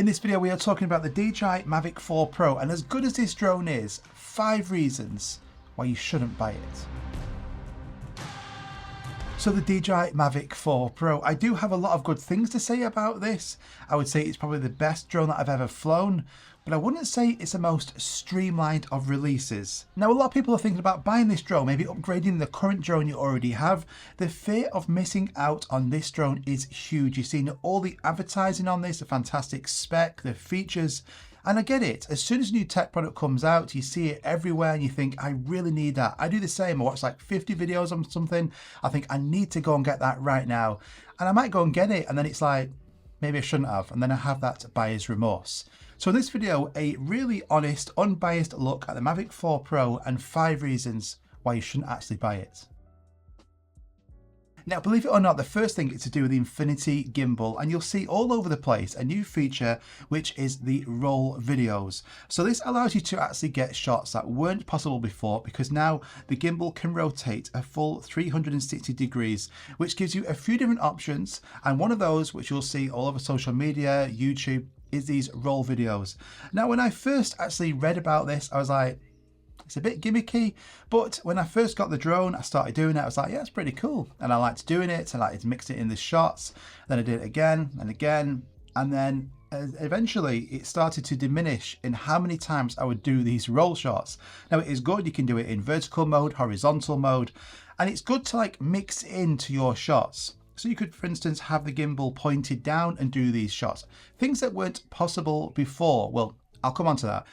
In this video, we are talking about the DJI Mavic 4 Pro, and as good as this drone is, 5 reasons why you shouldn't buy it. So the DJI Mavic 4 Pro, I do have a lot of good things to say about this. I would say it's probably the best drone that I've ever flown, but I wouldn't say it's the most streamlined of releases. Now, a lot of people are thinking about buying this drone, maybe upgrading the current drone you already have. The fear of missing out on this drone is huge. You've seen all the advertising on this, the fantastic spec, the features, and I get it. As soon as a new tech product comes out, you see it everywhere and you think, I really need that. I do the same. I watch like 50 videos on something. I think I need to go and get that right now. And I might go and get it, and then it's like, maybe I shouldn't have. And then I have that buyer's remorse. So in this video, a really honest, unbiased look at the Mavic 4 Pro and 5 reasons why you shouldn't actually buy it. Now, believe it or not, the first thing is to do with the Infinity Gimbal, and you'll see all over the place a new feature, which is the roll videos. So this allows you to actually get shots that weren't possible before, because now the gimbal can rotate a full 360 degrees, which gives you a few different options. And one of those, which you'll see all over social media, YouTube, is these roll videos. Now, when I first actually read about this, I was like, it's a bit gimmicky, but when I first got the drone, I started doing it. I was like, yeah, it's pretty cool. And I liked doing it. I liked mixing it in the shots. Then I did it again and again. And then eventually it started to diminish in how many times I would do these roll shots. Now, it is good. You can do it in vertical mode, horizontal mode, and it's good to like mix into your shots. So you could, for instance, have the gimbal pointed down and do these shots. Things that weren't possible before. Well, I'll come on to that.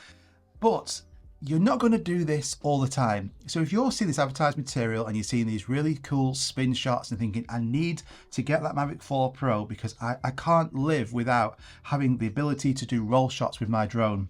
But you're not going to do this all the time. So if you're seeing this advertised material and you're seeing these really cool spin shots and thinking, I need to get that Mavic 4 Pro because I can't live without having the ability to do roll shots with my drone,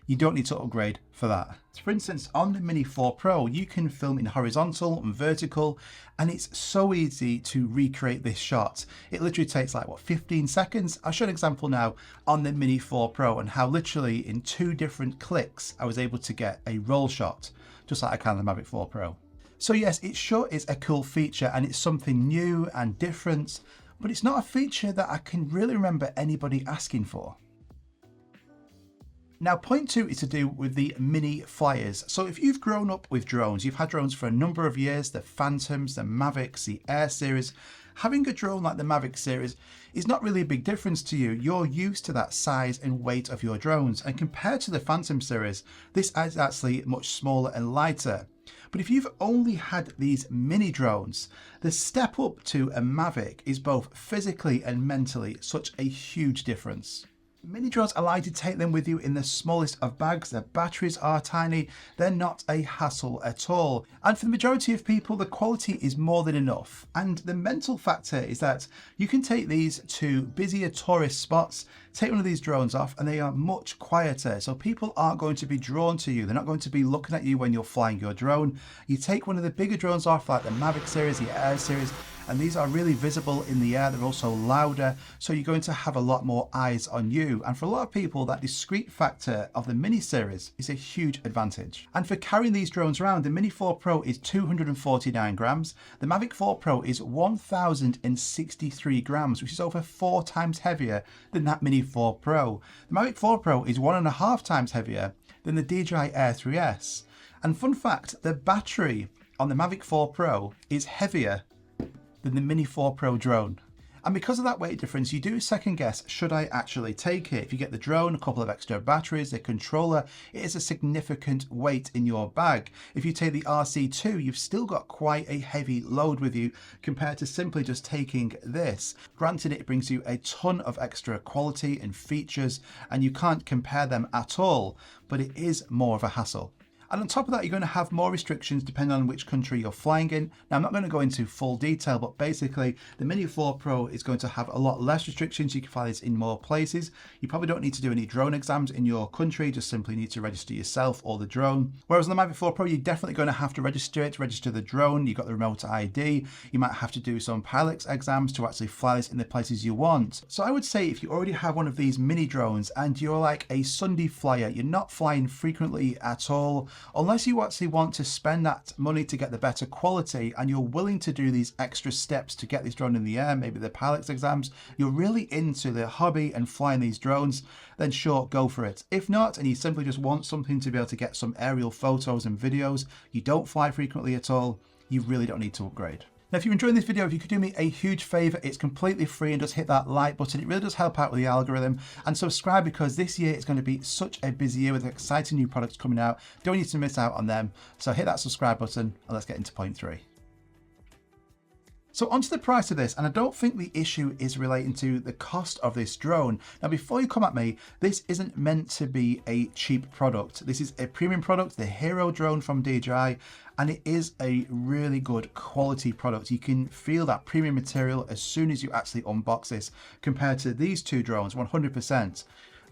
you don't need to upgrade for that. So for instance, on the Mini 4 Pro, you can film in horizontal and vertical, and it's so easy to recreate this shot. It literally takes like, what, 15 seconds? I'll show an example now on the Mini 4 Pro and how literally in 2 different clicks, I was able to get a roll shot, just like I can on the Mavic 4 Pro. So yes, it sure is a cool feature and it's something new and different, but it's not a feature that I can really remember anybody asking for. Now, point 2 is to do with the mini flyers. So if you've grown up with drones, you've had drones for a number of years, the Phantoms, the Mavics, the Air series, having a drone like the Mavic series is not really a big difference to you. You're used to that size and weight of your drones. And compared to the Phantom series, this is actually much smaller and lighter. But if you've only had these mini drones, the step up to a Mavic is both physically and mentally such a huge difference. Mini drones allow you to take them with you in the smallest of bags. Their batteries are tiny. They're not a hassle at all. And for the majority of people, the quality is more than enough. And the mental factor is that you can take these to busier tourist spots, take one of these drones off, and they are much quieter. So people aren't going to be drawn to you. They're not going to be looking at you when you're flying your drone. You take one of the bigger drones off, like the Mavic series, the Air series, and these are really visible in the air. They're also louder, so you're going to have a lot more eyes on you. And for a lot of people, that discreet factor of the Mini series is a huge advantage. And for carrying these drones around, the Mini 4 Pro is 249 grams. The Mavic 4 Pro is 1,063 grams, which is over 4 times heavier than that Mini 4 Pro. The Mavic 4 Pro is 1.5 times heavier than the DJI Air 3S. And fun fact, the battery on the Mavic 4 Pro is heavier than the Mini 4 Pro drone. And because of that weight difference, you do second guess, should I actually take it? If you get the drone, a couple of extra batteries, the controller, it is a significant weight in your bag. If you take the RC2, you've still got quite a heavy load with you compared to simply just taking this. Granted, it brings you a ton of extra quality and features, and you can't compare them at all, but it is more of a hassle. And on top of that, you're going to have more restrictions depending on which country you're flying in. Now, I'm not going to go into full detail, but basically the Mini 4 Pro is going to have a lot less restrictions. You can fly this in more places. You probably don't need to do any drone exams in your country, just simply need to register yourself or the drone. Whereas on the Mavic 4 Pro, you're definitely going to have to register it, register the drone. You've got the remote ID. You might have to do some pilot's exams to actually fly this in the places you want. So I would say if you already have one of these mini drones and you're like a Sunday flyer, you're not flying frequently at all, unless you actually want to spend that money to get the better quality and you're willing to do these extra steps to get this drone in the air, maybe the pilot's exams, you're really into the hobby and flying these drones, then sure, go for it. If not, and you simply just want something to be able to get some aerial photos and videos, you don't fly frequently at all, you really don't need to upgrade. Now, if you're enjoying this video, if you could do me a huge favor, it's completely free, and just hit that like button. It really does help out with the algorithm, and subscribe, because this year is going to be such a busy year with exciting new products coming out. Don't need to miss out on them. So hit that subscribe button and let's get into point 3. So onto the price of this, and I don't think the issue is relating to the cost of this drone. Now, before you come at me, this isn't meant to be a cheap product. This is a premium product, the Hero drone from DJI, and it is a really good quality product. You can feel that premium material as soon as you actually unbox this compared to these two drones, 100%.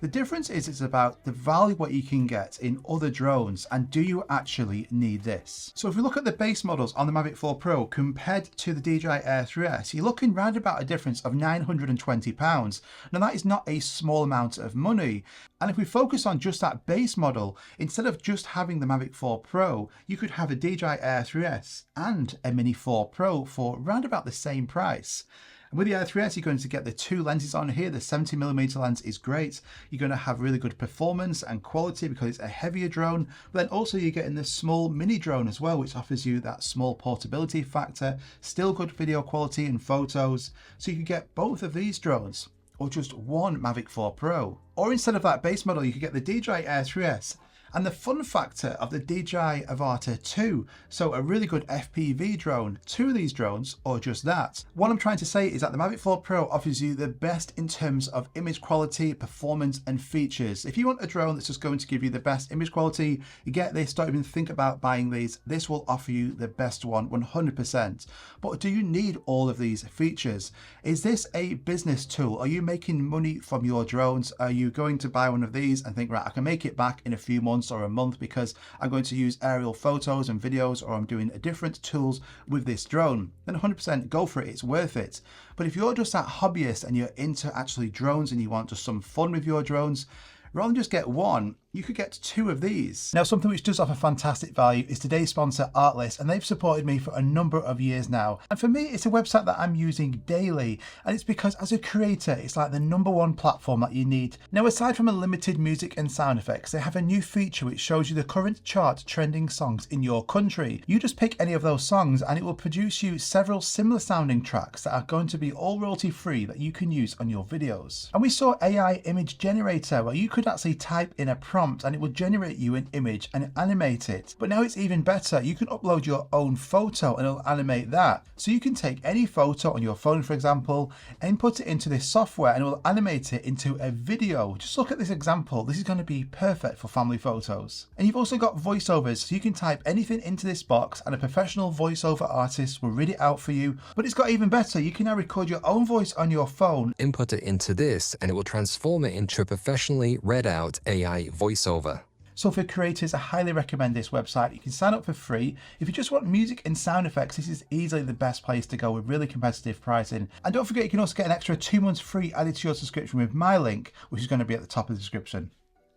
The difference is it's about the value what you can get in other drones, and do you actually need this? So if we look at the base models on the Mavic 4 Pro compared to the DJI Air 3S, you're looking round about a difference of £920. Now that is not a small amount of money. And if we focus on just that base model, instead of just having the Mavic 4 Pro, you could have a DJI Air 3S and a Mini 4 Pro for round about the same price. And with the Air 3S, you're going to get the two lenses on here. The 70mm lens is great. You're going to have really good performance and quality because it's a heavier drone. But then also you're getting this small mini drone as well, which offers you that small portability factor, still good video quality and photos. So you can get both of these drones, or just one Mavic 4 Pro. Or instead of that base model, you could get the DJI Air 3S and the fun factor of the DJI Avata 2, so a really good FPV drone, two of these drones, or just that. What I'm trying to say is that the Mavic 4 Pro offers you the best in terms of image quality, performance, and features. If you want a drone that's just going to give you the best image quality, you get this, don't even think about buying these. This will offer you the best one, 100%. But do you need all of these features? Is this a business tool? Are you making money from your drones? Are you going to buy one of these and think, right, I can make it back in a few months or a month because I'm going to use aerial photos and videos, or I'm doing different tools with this drone? Then 100% go for it, it's worth it. But if you're just that hobbyist and you're into actually drones and you want just some fun with your drones, rather than just get one, you could get two of these. Now, something which does offer fantastic value is today's sponsor, Artlist, and they've supported me for a number of years now. And for me, it's a website that I'm using daily, and it's because as a creator, it's like the #1 platform that you need. Now, aside from a limited music and sound effects, they have a new feature which shows you the current chart trending songs in your country. You just pick any of those songs and it will produce you several similar sounding tracks that are going to be all royalty free that you can use on your videos. And we saw AI image generator, where you could actually type in a prompt and it will generate you an image and animate it. But now it's even better. You can upload your own photo and it'll animate that. So you can take any photo on your phone, for example, input it into this software and it will animate it into a video. Just look at this example. This is going to be perfect for family photos. And you've also got voiceovers, so you can type anything into this box and a professional voiceover artist will read it out for you. But it's got even better. You can now record your own voice on your phone, input it into this, and it will transform it into a professionally read out AI voiceover. So for creators, I highly recommend this website. You can sign up for free. If you just want music and sound effects, this is easily the best place to go with really competitive pricing. And don't forget, you can also get an extra 2 months free added to your subscription with my link, which is going to be at the top of the description.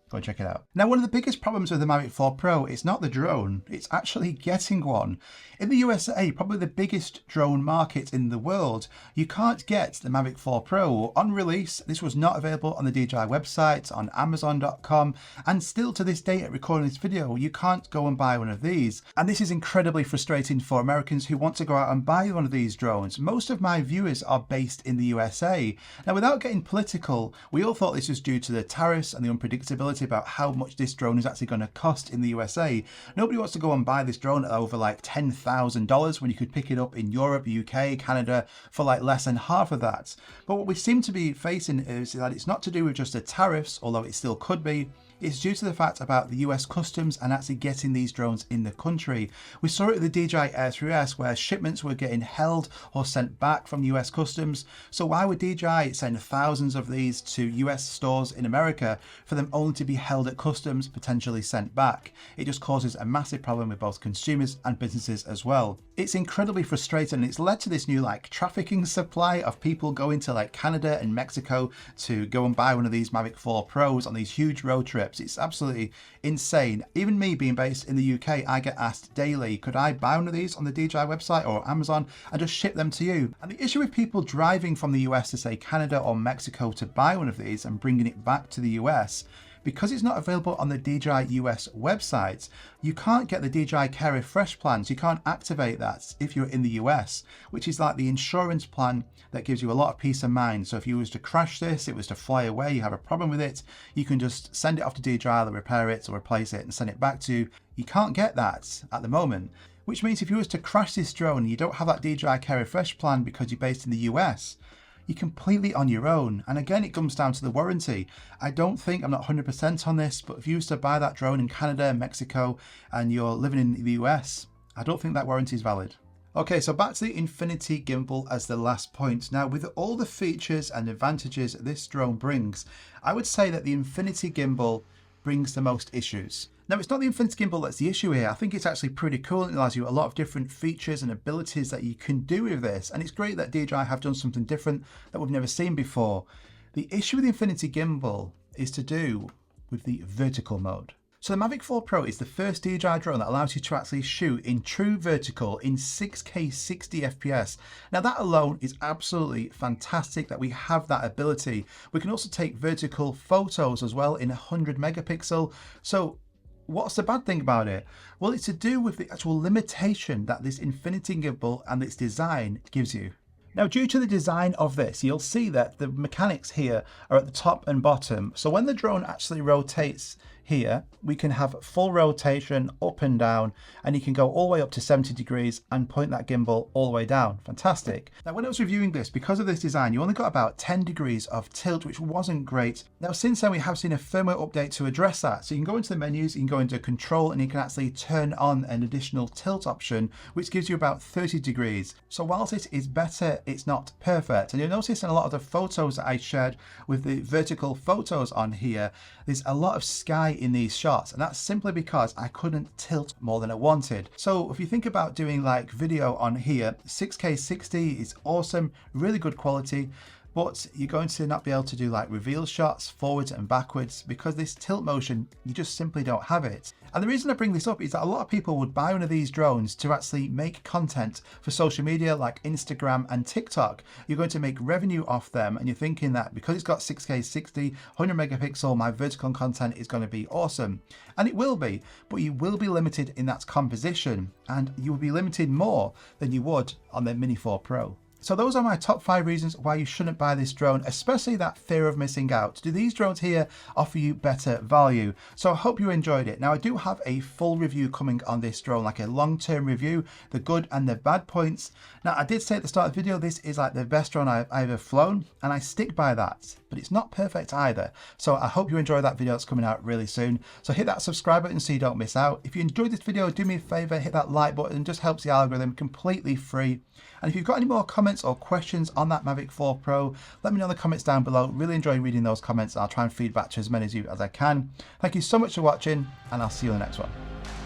Go and check it out. Now, one of the biggest problems with the Mavic 4 Pro is not the drone, it's actually getting one. In the USA, probably the biggest drone market in the world, you can't get the Mavic 4 Pro. On release, this was not available on the DJI website, on Amazon.com, and still to this day at recording this video, you can't go and buy one of these. And this is incredibly frustrating for Americans who want to go out and buy one of these drones. Most of my viewers are based in the USA. Now, without getting political, we all thought this was due to the tariffs and the unpredictability about how much this drone is actually going to cost in the USA. Nobody wants to go and buy this drone at over like $10,000 when you could pick it up in Europe, UK, Canada for like less than half of that. But what we seem to be facing is that it's not to do with just the tariffs, although it still could be. It's due to the fact about the US customs and actually getting these drones in the country. We saw it with the DJI Air 3S where shipments were getting held or sent back from US customs. So why would DJI send thousands of these to US stores in America for them only to be held at customs, potentially sent back. It just causes a massive problem with both consumers and businesses as well. It's incredibly frustrating, and it's led to this new like trafficking supply of people going to like Canada and Mexico to go and buy one of these Mavic 4 Pros on these huge road trips. It's absolutely insane. Even me being based in the UK, I get asked daily, could I buy one of these on the DJI website or Amazon and just ship them to you? And the issue with people driving from the US to say Canada or Mexico to buy one of these and bringing it back to the US, because it's not available on the DJI US website, you can't get the DJI Care Refresh plans. You can't activate that if you're in the US, which is like the insurance plan that gives you a lot of peace of mind. So if you was to crash this, it was to fly away, you have a problem with it, you can just send it off to DJI, they'll repair it or replace it and send it back to you. You can't get that at the moment, which means if you was to crash this drone and you don't have that DJI Care Refresh plan because you're based in the US, you're completely on your own. And again, it comes down to the warranty. I'm not 100% on this, but if you used to buy that drone in Canada, Mexico, and you're living in the US, I don't think that warranty is valid. Okay, so back to the Infinity Gimbal as the last point. Now, with all the features and advantages this drone brings, I would say that the Infinity Gimbal brings the most issues. Now, it's not the Infinity Gimbal that's the issue here. I think it's actually pretty cool. It allows you a lot of different features and abilities that you can do with this. And it's great that DJI have done something different that we've never seen before. The issue with the Infinity Gimbal is to do with the vertical mode. So the Mavic 4 Pro is the first DJI drone that allows you to actually shoot in true vertical in 6K 60 FPS. Now that alone is absolutely fantastic that we have that ability. We can also take vertical photos as well in 100 megapixel. So what's the bad thing about it? Well, it's to do with the actual limitation that this Infinity Gimbal and its design gives you. Now, due to the design of this, you'll see that the mechanics here are at the top and bottom. So when the drone actually rotates here, we can have full rotation up and down, and you can go all the way up to 70 degrees and point that gimbal all the way down. Fantastic. Now, when I was reviewing this, because of this design, you only got about 10 degrees of tilt, which wasn't great. Now, since then, we have seen a firmware update to address that. So you can go into the menus, you can go into control, and you can actually turn on an additional tilt option, which gives you about 30 degrees. So whilst it is better, it's not perfect. And you'll notice in a lot of the photos that I shared with the vertical photos on here, there's a lot of sky in these shots, and that's simply because I couldn't tilt more than I wanted. So if you think about doing like video on here, 6K 60 is awesome, really good quality, but you're going to not be able to do like reveal shots forwards and backwards because this tilt motion, you just simply don't have it. And the reason I bring this up is that a lot of people would buy one of these drones to actually make content for social media like Instagram and TikTok. You're going to make revenue off them, and you're thinking that because it's got 6K 60, 100 megapixel, my vertical content is going to be awesome. And it will be, but you will be limited in that composition, and you will be limited more than you would on the Mini 4 Pro. So those are my top 5 reasons why you shouldn't buy this drone, especially that fear of missing out. Do these drones here offer you better value? So I hope you enjoyed it. Now I do have a full review coming on this drone, like a long-term review, the good and the bad points. Now I did say at the start of the video, this is like the best drone I've ever flown, and I stick by that, but it's not perfect either. So I hope you enjoy that video that's coming out really soon. So hit that subscribe button so you don't miss out. If you enjoyed this video, do me a favor, hit that like button, it just helps the algorithm, completely free. And if you've got any more comments or questions on that Mavic 4 Pro, let me know in the comments down below. Really enjoy reading those comments. I'll try and feed back to as many of you as I can. Thank you so much for watching, and I'll see you in the next one.